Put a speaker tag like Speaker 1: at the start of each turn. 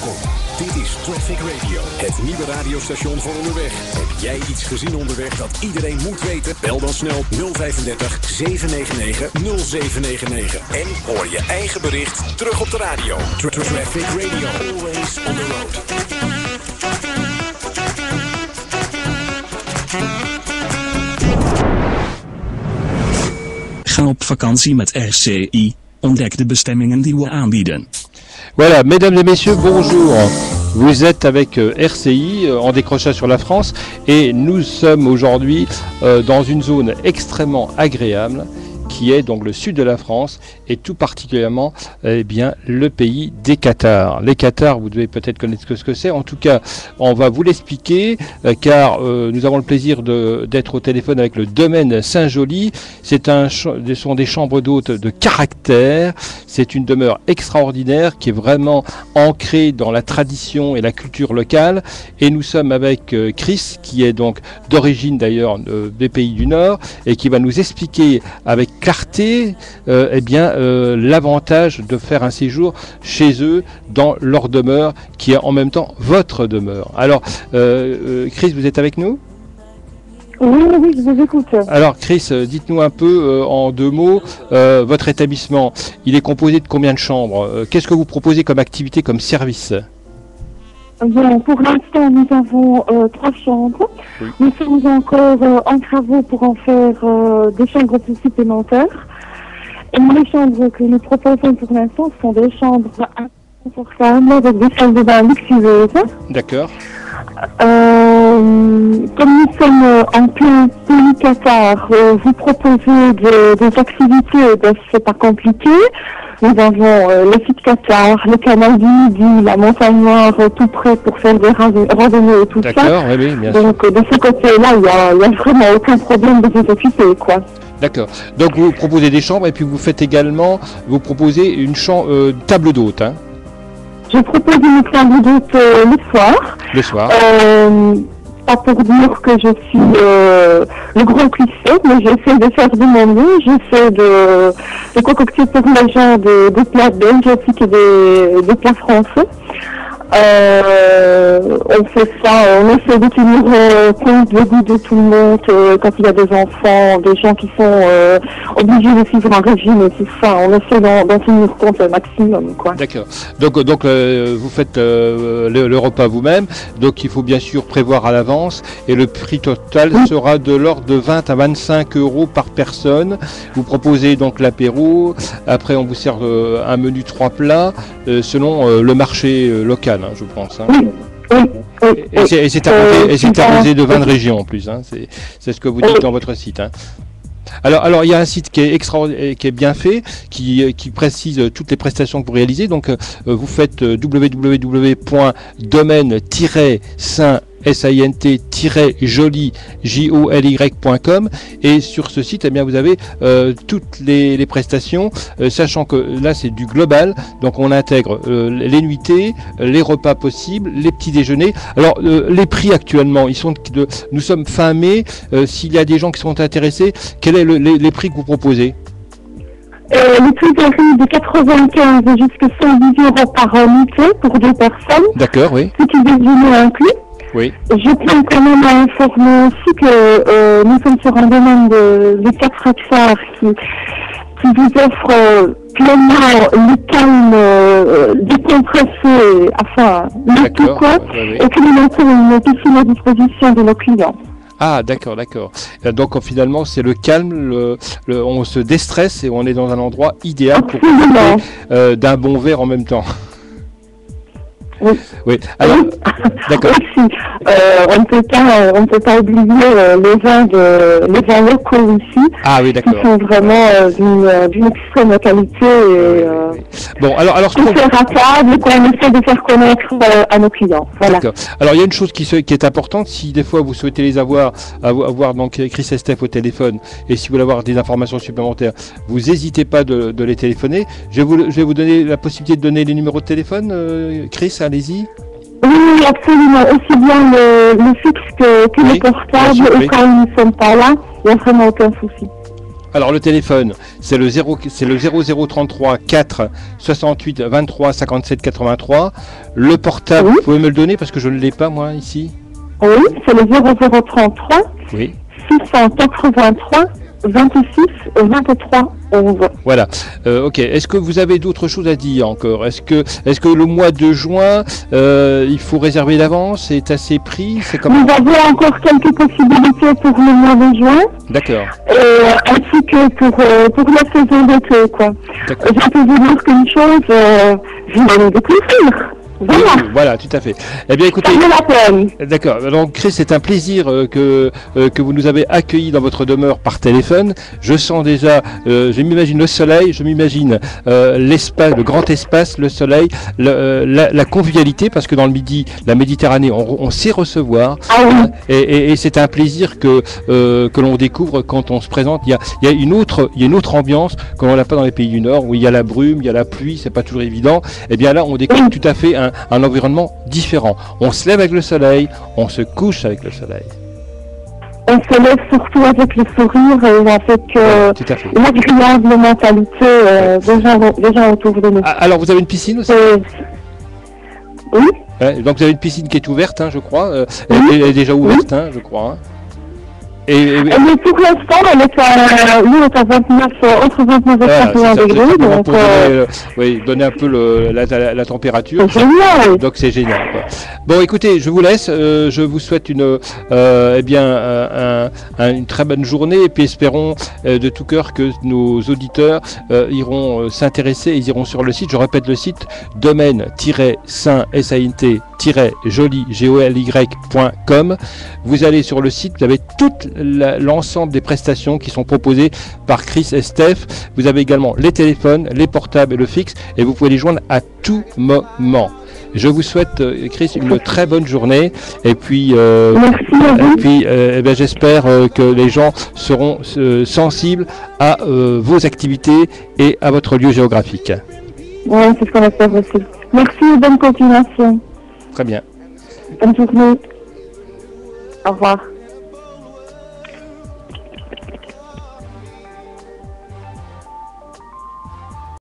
Speaker 1: Welkom. Dit is Traffic Radio, het nieuwe radiostation voor onderweg. Heb jij iets gezien onderweg dat iedereen moet weten? Bel dan snel 035 799 0799. En hoor je eigen bericht terug op de radio. Traffic Radio, always on the road.
Speaker 2: Ga op vakantie met RCI. Ontdek de bestemmingen die we aanbieden.
Speaker 3: Voilà, mesdames et messieurs, bonjour. Vous êtes avec RCI en décrochage sur la France et nous sommes aujourd'hui dans une zone extrêmement agréable qui est donc le sud de la France et tout particulièrement le pays des Cathares. Les Cathares, vous devez peut-être connaître ce que c'est. En tout cas, on va vous l'expliquer car nous avons le plaisir d'être au téléphone avec le domaine Saint-Joly. Ce sont des chambres d'hôtes de caractère. C'est une demeure extraordinaire qui est vraiment ancrée dans la tradition et la culture locale. Et nous sommes avec Chris, qui est donc d'origine d'ailleurs des pays du Nord et qui va nous expliquer avec clarté l'avantage de faire un séjour chez eux dans leur demeure qui est en même temps votre demeure. Alors Chris, vous êtes avec nous ?
Speaker 4: Oui, je vous écoute.
Speaker 3: Alors Chris, dites-nous un peu en deux mots, votre établissement, il est composé de combien de chambres ? Qu'est-ce que vous proposez comme activité, comme service ?
Speaker 4: Bon, pour l'instant, nous avons 3 chambres. Oui. Nous sommes encore en travaux pour en faire des chambres supplémentaires. Et les chambres que nous proposons pour l'instant sont des chambres confortables avec des salles de bain luxueuses. D'accord. Comme nous sommes en plein pays Qatar, vous proposez des activités, c'est pas compliqué. Nous avons le site Qatar, le canal du Midi, la montagne noire tout près pour faire des randonnées et tout ça.
Speaker 3: D'accord, oui, bien sûr.
Speaker 4: Donc de ce côté-là, il y a vraiment aucun problème de vous occuper, quoi.
Speaker 3: D'accord. Donc vous proposez des chambres et puis vous proposez une table d'hôte, hein.
Speaker 4: Je propose une table d'hôte le soir.
Speaker 3: Le soir.
Speaker 4: Pas pour dire que je suis le gros cliché, mais j'essaie de faire de mon mieux. J'essaie de concocter pour les gens des plats belges ainsi que des plats français. On fait ça, on essaie de tenir compte du goût de tout le monde quand il y a des enfants, des gens qui sont obligés de suivre un régime et tout ça. On essaie d'en tenir compte au maximum, quoi.
Speaker 3: D'accord. Donc vous faites le repas vous-même, donc il faut bien sûr prévoir à l'avance et le prix total sera de l'ordre de 20 à 25 euros par personne. Vous proposez donc l'apéro, après on vous sert un menu 3 plats selon le marché local. Je pense. Hein.
Speaker 4: Oui.
Speaker 3: Et c'est arrosé de 20 régions en plus. Hein. C'est ce que vous dites dans votre site. Hein. Alors il y a un site qui est bien fait, qui précise toutes les prestations que vous réalisez. Donc vous faites www.domaine-sint-joly.com et sur ce site vous avez toutes les prestations, sachant que là c'est du global, donc on intègre les nuitées, les repas possibles, les petits déjeuners. Alors les prix actuellement, nous sommes fin mai, s'il y a des gens qui sont intéressés, quels sont les prix que vous proposez ?
Speaker 4: Les prix varient de 95 jusqu'à 110 euros par nuitée pour 2 personnes.
Speaker 3: D'accord, oui.
Speaker 4: Petit déjeuner inclus.
Speaker 3: Oui.
Speaker 4: Je tiens quand même à informer aussi que nous sommes sur un domaine de 4 hectares qui vous offre pleinement le calme décompressé, enfin, le tout quoi, et que nous mettons une piscine à disposition de nos clients.
Speaker 3: Ah, d'accord. Donc finalement, c'est le calme, on se déstresse et on est dans un endroit idéal pour profiter d'un bon verre en même temps. Oui. Alors, d'accord.
Speaker 4: Aussi, on ne peut pas oublier les vins locaux ici.
Speaker 3: Ah oui, d'accord.
Speaker 4: Qui sont vraiment d'une extrême qualité.
Speaker 3: Bon, alors
Speaker 4: qu'on fait à table, qu'on essaie de faire connaître à nos clients. Voilà.
Speaker 3: D'accord. Alors il y a une chose qui est importante, si des fois vous souhaitez les avoir donc Chris et Steph au téléphone, et si vous voulez avoir des informations supplémentaires, vous n'hésitez pas de les téléphoner. Je vais vous donner la possibilité de donner les numéros de téléphone, Chris, allez-y.
Speaker 4: Oui, absolument. Aussi bien le fixe que le portable. Au cas où nous ne sommes pas là, il n'y a vraiment aucun souci.
Speaker 3: Alors le téléphone, c'est le 0033 4 68 23 57 83. Le portable,
Speaker 4: Oui.
Speaker 3: vous pouvez me le donner parce que je ne l'ai pas moi ici.
Speaker 4: Oui, c'est le 0033
Speaker 3: Oui.
Speaker 4: 683 26 23 11.
Speaker 3: Voilà. Ok. Est-ce que vous avez d'autres choses à dire encore? Est-ce que le mois de juin, il faut réserver d'avance? C'est assez pris? C'est comment?
Speaker 4: Nous avons encore quelques possibilités pour le mois de juin,
Speaker 3: D'accord.
Speaker 4: ainsi que pour la saison d'été, quoi.
Speaker 3: D'accord.
Speaker 4: Je peux vous dire qu'une chose, je vais le découvrir. Voilà,
Speaker 3: Voilà, tout à fait. Eh bien, écoutez.
Speaker 4: ça vaut la peine.
Speaker 3: D'accord. Donc, Chris, c'est un plaisir que vous nous avez accueillis dans votre demeure par téléphone. Je sens déjà, je m'imagine le soleil, je m'imagine l'espace, le grand espace, le soleil, la convivialité, parce que dans le Midi, la Méditerranée, on sait recevoir.
Speaker 4: Ah oui.
Speaker 3: Et c'est un plaisir que l'on découvre quand on se présente. Il y a une autre ambiance que l'on n'a pas dans les pays du Nord, où il y a la brume, il y a la pluie, c'est pas toujours évident. Et bien là, on découvre tout à fait un environnement différent. On se lève avec le soleil, on se couche avec le soleil.
Speaker 4: On se lève surtout avec le sourire et avec
Speaker 3: Tout à fait.
Speaker 4: une agréable mentalité des gens autour de nous.
Speaker 3: Ah, alors, vous avez une piscine aussi?
Speaker 4: Oui,
Speaker 3: Donc vous avez une piscine qui est ouverte, hein, je crois.
Speaker 4: Oui.
Speaker 3: Elle est déjà ouverte, hein, je crois. Hein.
Speaker 4: mais pour l'instant, elle est à 29, entre 29 et 31 degrés. Donc,
Speaker 3: pour donner un peu la température.
Speaker 4: c'est génial.
Speaker 3: Donc c'est génial. Quoi. Bon, écoutez, je vous laisse. Je vous souhaite une très bonne journée et puis espérons de tout cœur que nos auditeurs iront s'intéresser. Ils iront sur le site. Je répète le site domaine-saint-joli.com. Vous allez sur le site. Vous avez toute l'ensemble des prestations qui sont proposées par Chris et Steph. Vous avez également les téléphones, les portables et le fixe et vous pouvez les joindre à tout moment. Je vous souhaite, Chris, une très bonne journée et puis,
Speaker 4: Merci à vous.
Speaker 3: j'espère que les gens seront sensibles à vos activités et à votre lieu géographique.
Speaker 4: Oui, c'est ce qu'on espère aussi. Merci et bonne continuation.
Speaker 3: Très bien.
Speaker 4: Bonne journée. Au revoir.